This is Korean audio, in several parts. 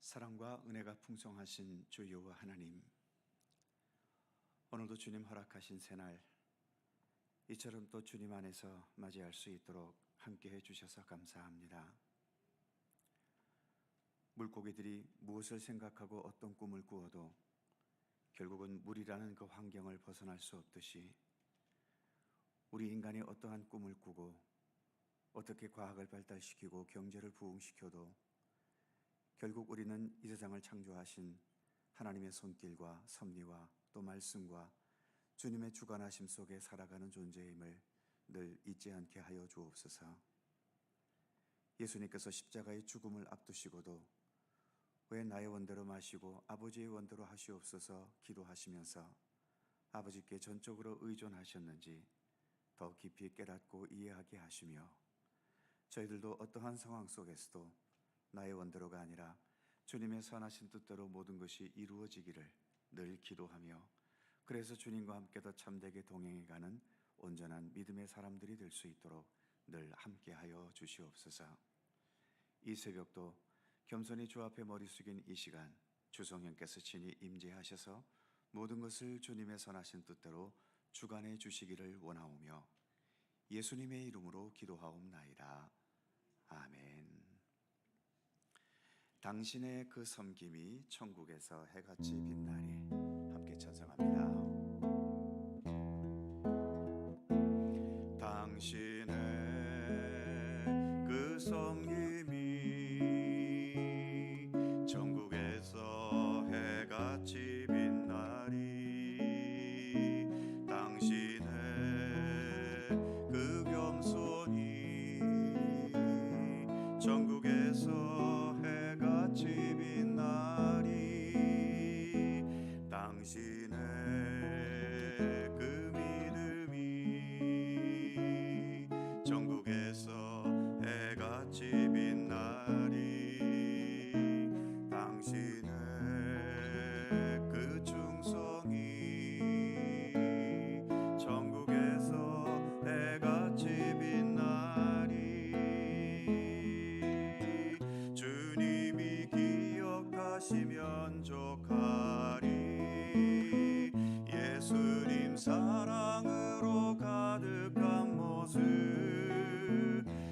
사랑과 은혜가 풍성하신 주 여호와 하나님, 오늘도 주님 허락하신 새날 이처럼 또 주님 안에서 맞이할 수 있도록 함께해 주셔서 감사합니다. 물고기들이 무엇을 생각하고 어떤 꿈을 꾸어도 결국은 물이라는 그 환경을 벗어날 수 없듯이 우리 인간이 어떠한 꿈을 꾸고 어떻게 과학을 발달시키고 경제를 부흥시켜도 결국 우리는 이 세상을 창조하신 하나님의 손길과 섭리와 또 말씀과 주님의 주관하심 속에 살아가는 존재임을 늘 잊지 않게 하여 주옵소서. 예수님께서 십자가의 죽음을 앞두시고도 왜 나의 원대로 마시고 아버지의 원대로 하시옵소서 기도하시면서 아버지께 전적으로 의존하셨는지 더 깊이 깨닫고 이해하게 하시며, 저희들도 어떠한 상황 속에서도 나의 원대로가 아니라 주님의 선하신 뜻대로 모든 것이 이루어지기를 늘 기도하며, 그래서 주님과 함께 더 참되게 동행해가는 온전한 믿음의 사람들이 될 수 있도록 늘 함께하여 주시옵소서. 이 새벽도 겸손히 주 앞에 머리 숙인 이 시간, 주성령께서 친히 임재하셔서 모든 것을 주님의 선하신 뜻대로 주관해 주시기를 원하오며 예수님의 이름으로 기도하옵나이다. 아멘. 당신의 그 섬김이 천국에서 해같이 빛나리. 함께 찬송합니다. 당신의 그 섬김이 천국에서 해같이 빛나리. 당신의 그 겸손이 천국에서 해같이 빛나리. 당신의 그 믿음이 천국에서 해같이 빛나리. 당신의 그 충성이 천국에서 해같이 빛나리. 주님이 기억하시면 족하리. 예수님 사랑으로 가득한 모습,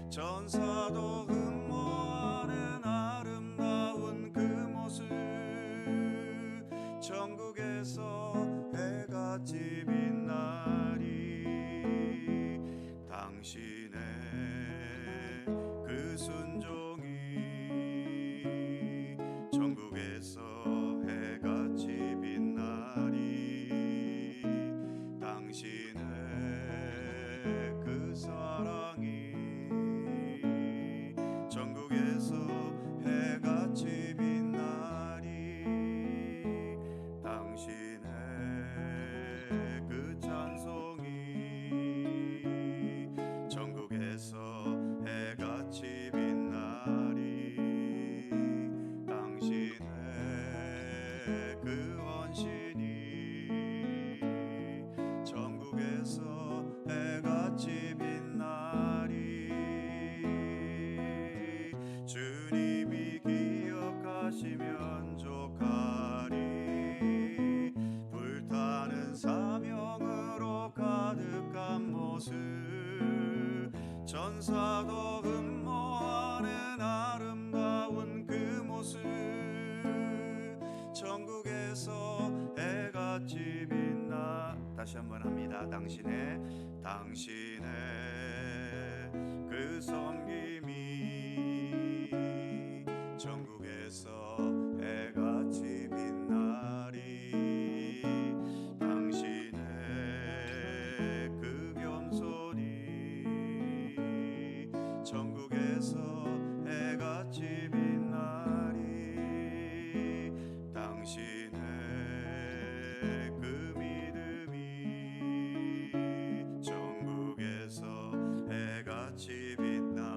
전사도 흠모하는 아름다운 그 모습, 천국에서 해같이 빛나리. 당신의 그 순종이 천국에서 해같이 빛나리. 당신의 그 사랑이 천국에서 해같이 빛나리. 당신의 그 찬송이 천국에서 해같이 빛나리. 당신의 그 헌신이 천국에서 해같이 빛나리. 주님이 기억하시면 족하리. 불타는 사명으로 가득한 모습, 전사도 흠모하는 아름다운 그 모습, 천국에서 해같이 빛나. 다시 한번 합니다. 당신의 그 섬김이 천국에서 해같이 빛나리. 당신의 그 겸손이 천국에서 해같이 빛나리. 당신의 그 믿음이 천국에서 해같이 빛나리.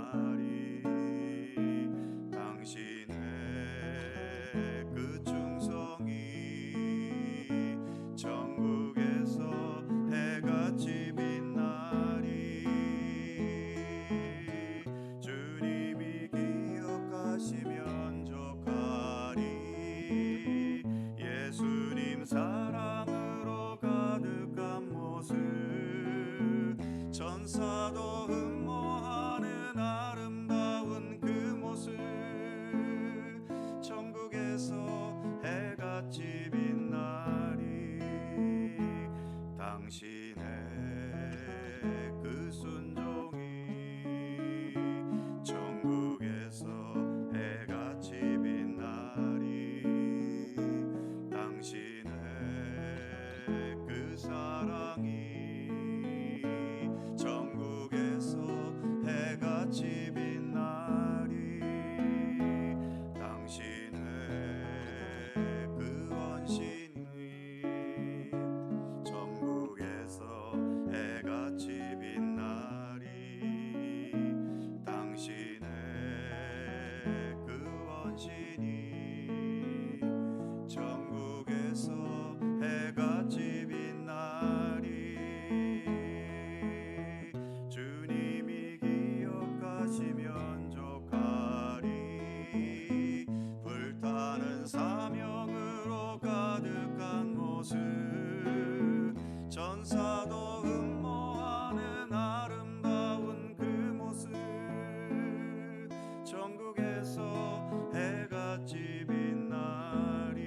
속에서 해같이 빛나리.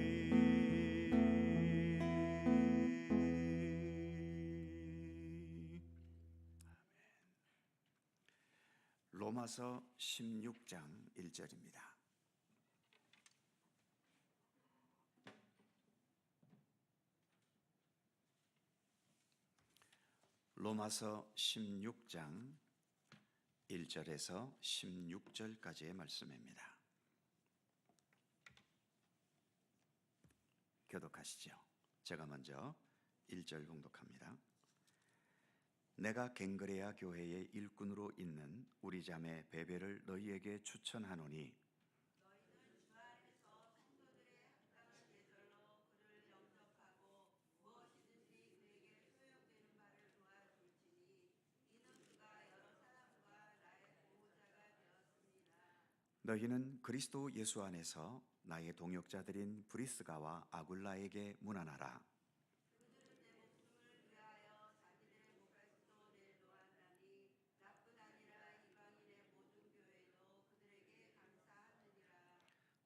로마서 16장 1절입니다. 로마서 16장 1절에서 16절까지의 말씀입니다. 교독하시죠. 제가 먼저 1절 봉독합니다. 내가 갱그레아 교회의 일꾼으로 있는 우리 자매 베베를 너희에게 추천하노니 너희는 그리스도 예수 안에서 나의 동역자들인 브리스가와 아굴라에게 문안하라.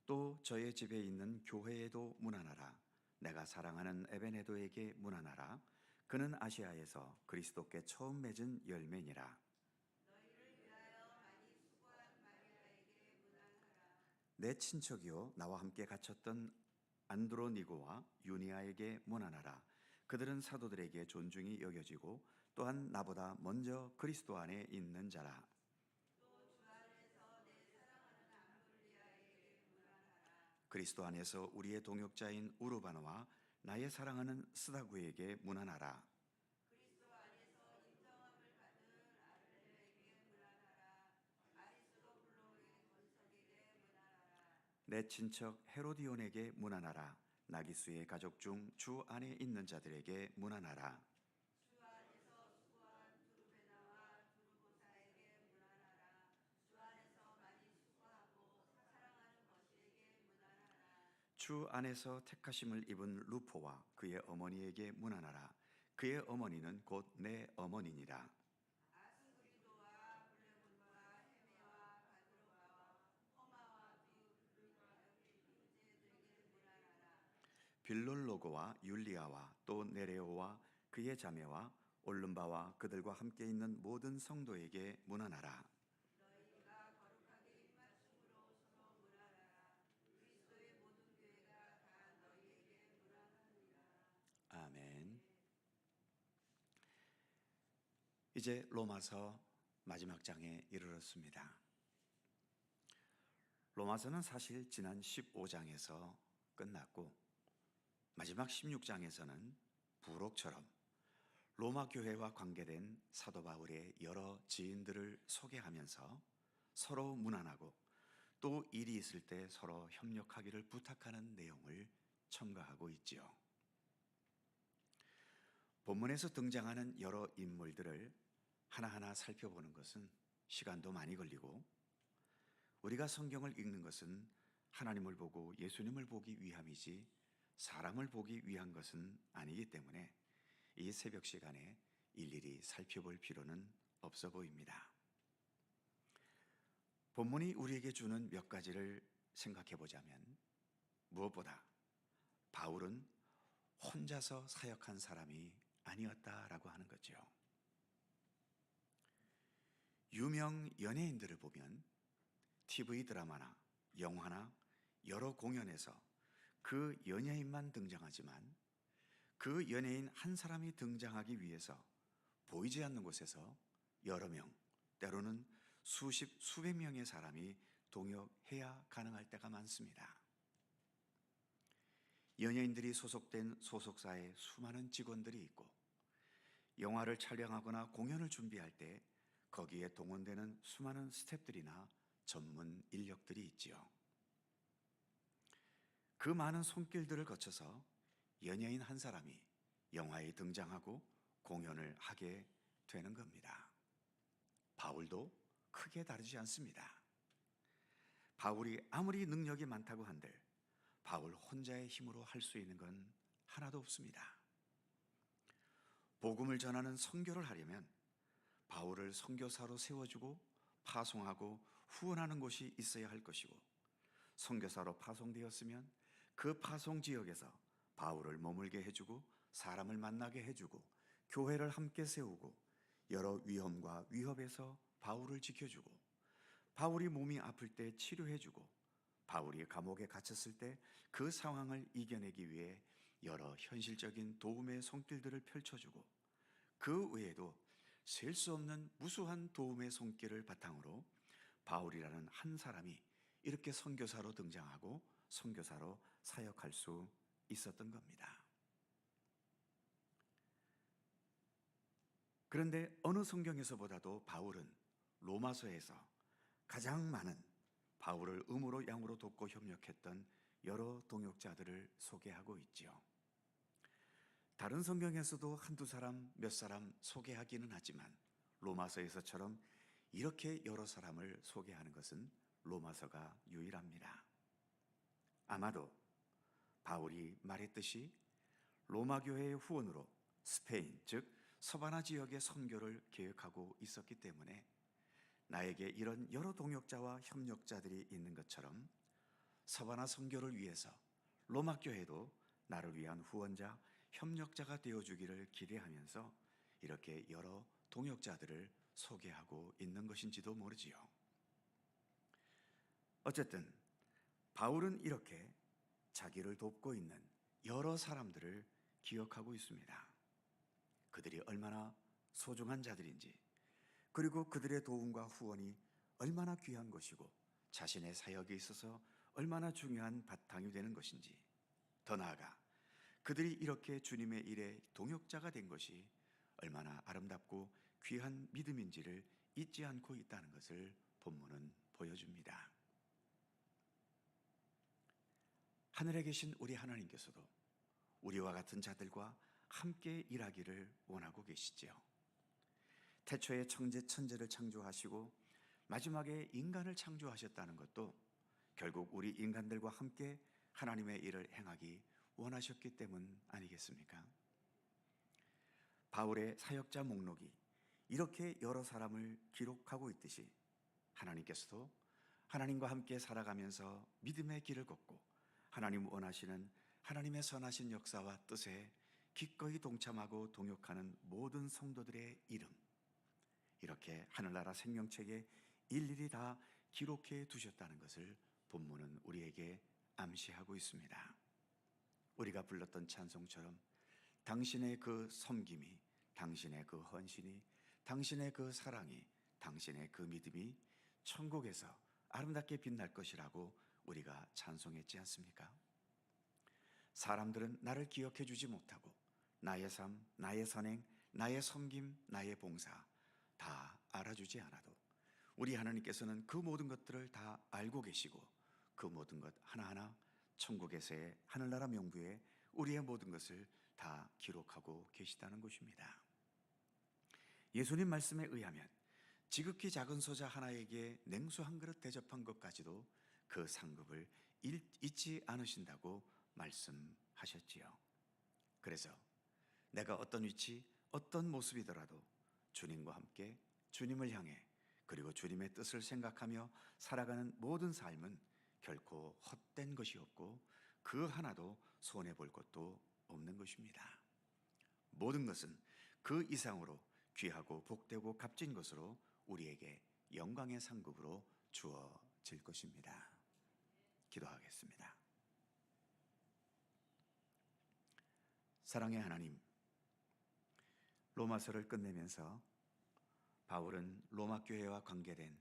또 저의 집에 있는 교회에도 문안하라. 내가 사랑하는 에베네도에게 문안하라. 그는 아시아에서 그리스도께 처음 맺은 열매니라. 내 친척이요 나와 함께 갇혔던 안드로니고와 유니아에게 문안하라. 그들은 사도들에게 존중이 여겨지고 또한 나보다 먼저 그리스도 안에 있는 자라. 그리스도 안에서 우리의 동역자인 우르바나와 나의 사랑하는 스다구에게 문안하라. 내 친척 헤로디온에게 문안하라. 나기수의 가족 중 주 안에 있는 자들에게 문안하라. 주 안에서 택하심을 입은 루포와 그의 어머니에게 문안하라. 그의 어머니는 곧 내 어머니니라. 빌롤로고와 율리아와 또 네레오와 그의 자매와 올름바와 그들과 함께 있는 모든 성도에게 문안하라. 아멘. 이제 로마서 마지막 장에 이르렀습니다. 로마서는 사실 지난 15장에서 끝났고 마지막 16장에서는 부록처럼 로마 교회와 관계된 사도 바울의 여러 지인들을 소개하면서 서로 문안하고 또 일이 있을 때 서로 협력하기를 부탁하는 내용을 첨가하고 있지요. 본문에서 등장하는 여러 인물들을 하나하나 살펴보는 것은 시간도 많이 걸리고 우리가 성경을 읽는 것은 하나님을 보고 예수님을 보기 위함이지 사람을 보기 위한 것은 아니기 때문에 이 새벽 시간에 일일이 살펴볼 필요는 없어 보입니다. 본문이 우리에게 주는 몇 가지를 생각해 보자면 무엇보다 바울은 혼자서 사역한 사람이 아니었다라고 하는 거죠. 유명 연예인들을 보면 TV 드라마나 영화나 여러 공연에서 그 연예인만 등장하지만 그 연예인 한 사람이 등장하기 위해서 보이지 않는 곳에서 여러 명, 때로는 수십, 수백 명의 사람이 동역해야 가능할 때가 많습니다. 연예인들이 소속된 소속사에 수많은 직원들이 있고 영화를 촬영하거나 공연을 준비할 때 거기에 동원되는 수많은 스태프들이나 전문 인력들이 있지요. 그 많은 손길들을 거쳐서 연예인 한 사람이 영화에 등장하고 공연을 하게 되는 겁니다. 바울도 크게 다르지 않습니다. 바울이 아무리 능력이 많다고 한들 바울 혼자의 힘으로 할 수 있는 건 하나도 없습니다. 복음을 전하는 선교를 하려면 바울을 선교사로 세워주고 파송하고 후원하는 곳이 있어야 할 것이고, 선교사로 파송되었으면 그 파송 지역에서 바울을 머물게 해주고 사람을 만나게 해주고 교회를 함께 세우고 여러 위험과 위협에서 바울을 지켜주고, 바울이 몸이 아플 때 치료해주고, 바울이 감옥에 갇혔을 때 그 상황을 이겨내기 위해 여러 현실적인 도움의 손길들을 펼쳐주고, 그 외에도 셀 수 없는 무수한 도움의 손길을 바탕으로 바울이라는 한 사람이 이렇게 선교사로 등장하고 선교사로 사역할 수 있었던 겁니다. 그런데 어느 성경에서보다도 바울은 로마서에서 가장 많은 바울을 음으로 양으로 돕고 협력했던 여러 동역자들을 소개하고 있지요. 다른 성경에서도 한두 사람, 몇 사람 소개하기는 하지만 로마서에서처럼 이렇게 여러 사람을 소개하는 것은 로마서가 유일합니다. 아마도 바울이 말했듯이 로마 교회의 후원으로 스페인, 즉 서바나 지역의 선교를 계획하고 있었기 때문에 나에게 이런 여러 동역자와 협력자들이 있는 것처럼 서바나 선교를 위해서 로마 교회도 나를 위한 후원자, 협력자가 되어주기를 기대하면서 이렇게 여러 동역자들을 소개하고 있는 것인지도 모르지요. 어쨌든 바울은 이렇게 자기를 돕고 있는 여러 사람들을 기억하고 있습니다. 그들이 얼마나 소중한 자들인지, 그리고 그들의 도움과 후원이 얼마나 귀한 것이고 자신의 사역에 있어서 얼마나 중요한 바탕이 되는 것인지, 더 나아가 그들이 이렇게 주님의 일에 동역자가 된 것이 얼마나 아름답고 귀한 믿음인지를 잊지 않고 있다는 것을 본문은 보여줍니다. 하늘에 계신 우리 하나님께서도 우리와 같은 자들과 함께 일하기를 원하고 계시지요. 태초에 천지를 창조하시고 마지막에 인간을 창조하셨다는 것도 결국 우리 인간들과 함께 하나님의 일을 행하기 원하셨기 때문 아니겠습니까? 바울의 사역자 목록이 이렇게 여러 사람을 기록하고 있듯이 하나님께서도 하나님과 함께 살아가면서 믿음의 길을 걷고 하나님 원하시는 하나님의 선하신 역사와 뜻에 기꺼이 동참하고 동역하는 모든 성도들의 이름, 이렇게 하늘나라 생명책에 일일이 다 기록해 두셨다는 것을 본문은 우리에게 암시하고 있습니다. 우리가 불렀던 찬송처럼 당신의 그 섬김이, 당신의 그 헌신이, 당신의 그 사랑이, 당신의 그 믿음이 천국에서 아름답게 빛날 것이라고 우리가 찬송했지 않습니까? 사람들은 나를 기억해 주지 못하고 나의 삶, 나의 선행, 나의 섬김, 나의 봉사 다 알아주지 않아도 우리 하나님께서는 그 모든 것들을 다 알고 계시고 그 모든 것 하나하나 천국에서의 하늘나라 명부에 우리의 모든 것을 다 기록하고 계시다는 것입니다. 예수님 말씀에 의하면 지극히 작은 소자 하나에게 냉수 한 그릇 대접한 것까지도 그 상급을 잊지 않으신다고 말씀하셨지요. 그래서 내가 어떤 위치, 어떤 모습이더라도 주님과 함께 주님을 향해 그리고 주님의 뜻을 생각하며 살아가는 모든 삶은 결코 헛된 것이 없고 그 하나도 손해볼 것도 없는 것입니다. 모든 것은 그 이상으로 귀하고 복되고 값진 것으로 우리에게 영광의 상급으로 주어질 것입니다. 기도하겠습니다. 사랑의 하나님, 로마서를 끝내면서 바울은 로마 교회와 관계된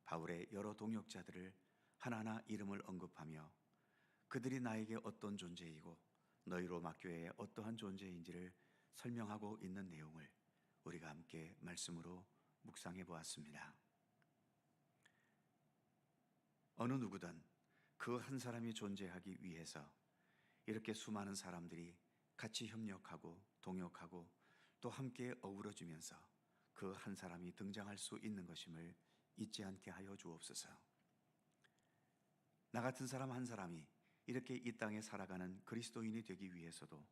바울의 여러 동역자들을 하나하나 이름을 언급하며 그들이 나에게 어떤 존재이고 너희 로마 교회의 어떠한 존재인지를 설명하고 있는 내용을 우리가 함께 말씀으로 묵상해 보았습니다. 어느 누구든 그 한 사람이 존재하기 위해서 이렇게 수많은 사람들이 같이 협력하고 동역하고 또 함께 어우러지면서 그 한 사람이 등장할 수 있는 것임을 잊지 않게 하여 주옵소서. 나 같은 사람 한 사람이 이렇게 이 땅에 살아가는 그리스도인이 되기 위해서도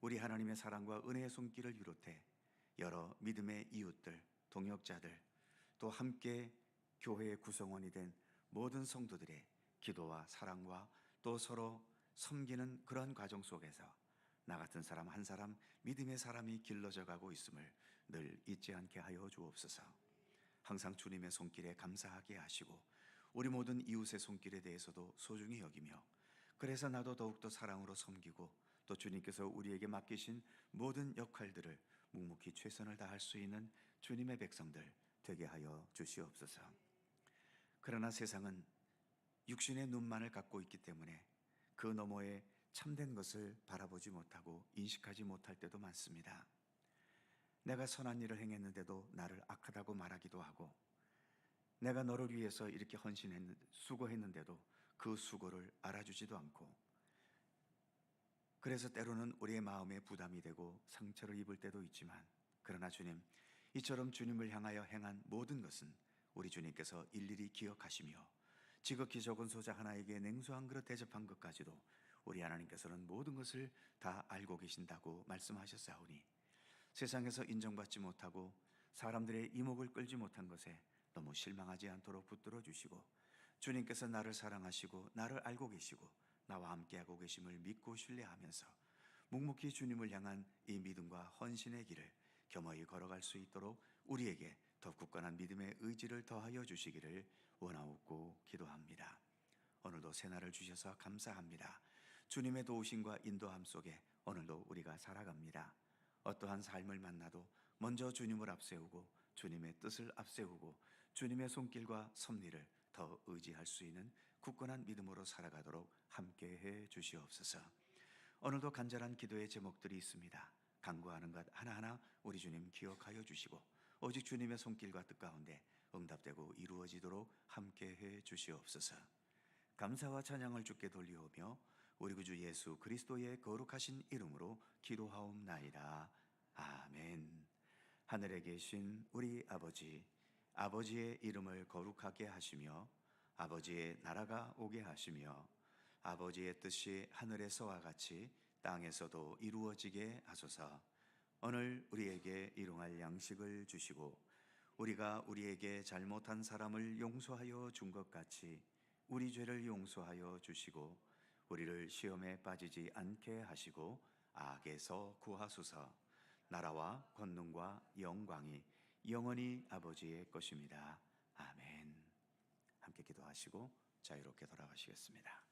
우리 하나님의 사랑과 은혜의 손길을 비롯해 여러 믿음의 이웃들, 동역자들, 또 함께 교회의 구성원이 된 모든 성도들의 기도와 사랑과 또 서로 섬기는 그런 과정 속에서 나 같은 사람 한 사람 믿음의 사람이 길러져 가고 있음을 늘 잊지 않게 하여 주옵소서. 항상 주님의 손길에 감사하게 하시고 우리 모든 이웃의 손길에 대해서도 소중히 여기며 그래서 나도 더욱더 사랑으로 섬기고 또 주님께서 우리에게 맡기신 모든 역할들을 묵묵히 최선을 다할 수 있는 주님의 백성들 되게 하여 주시옵소서. 그러나 세상은 육신의 눈만을 갖고 있기 때문에 그 너머에 참된 것을 바라보지 못하고 인식하지 못할 때도 많습니다. 내가 선한 일을 행했는데도 나를 악하다고 말하기도 하고 내가 너를 위해서 이렇게 수고했는데도 그 수고를 알아주지도 않고 그래서 때로는 우리의 마음에 부담이 되고 상처를 입을 때도 있지만 그러나 주님, 이처럼 주님을 향하여 행한 모든 것은 우리 주님께서 일일이 기억하시며 지극히 적은 소자 하나에게 냉수 한 그릇 대접한 것까지도 우리 하나님께서는 모든 것을 다 알고 계신다고 말씀하셨사오니 세상에서 인정받지 못하고 사람들의 이목을 끌지 못한 것에 너무 실망하지 않도록 붙들어 주시고 주님께서 나를 사랑하시고 나를 알고 계시고 나와 함께하고 계심을 믿고 신뢰하면서 묵묵히 주님을 향한 이 믿음과 헌신의 길을 겸허히 걸어갈 수 있도록 우리에게 더 굳건한 믿음의 의지를 더하여 주시기를 원하옵고 기도합니다. 오늘도 새날을 주셔서 감사합니다. 주님의 도우심과 인도함 속에 오늘도 우리가 살아갑니다. 어떠한 삶을 만나도 먼저 주님을 앞세우고 주님의 뜻을 앞세우고 주님의 손길과 섭리를 더 의지할 수 있는 굳건한 믿음으로 살아가도록 함께해 주시옵소서. 오늘도 간절한 기도의 제목들이 있습니다. 간구하는 것 하나하나 우리 주님 기억하여 주시고 오직 주님의 손길과 뜻 가운데 응답되고 이루어지도록 함께해 주시옵소서. 감사와 찬양을 주께 돌리오며 우리 구주 예수 그리스도의 거룩하신 이름으로 기도하옵나이다. 아멘. 하늘에 계신 우리 아버지, 아버지의 이름을 거룩하게 하시며 아버지의 나라가 오게 하시며 아버지의 뜻이 하늘에서와 같이 땅에서도 이루어지게 하소서. 오늘 우리에게 일용할 양식을 주시고 우리가 우리에게 잘못한 사람을 용서하여 준 것 같이 우리 죄를 용서하여 주시고 우리를 시험에 빠지지 않게 하시고 악에서 구하소서. 나라와 권능과 영광이 영원히 아버지의 것입니다. 아멘. 함께 기도하시고 자유롭게 돌아가시겠습니다.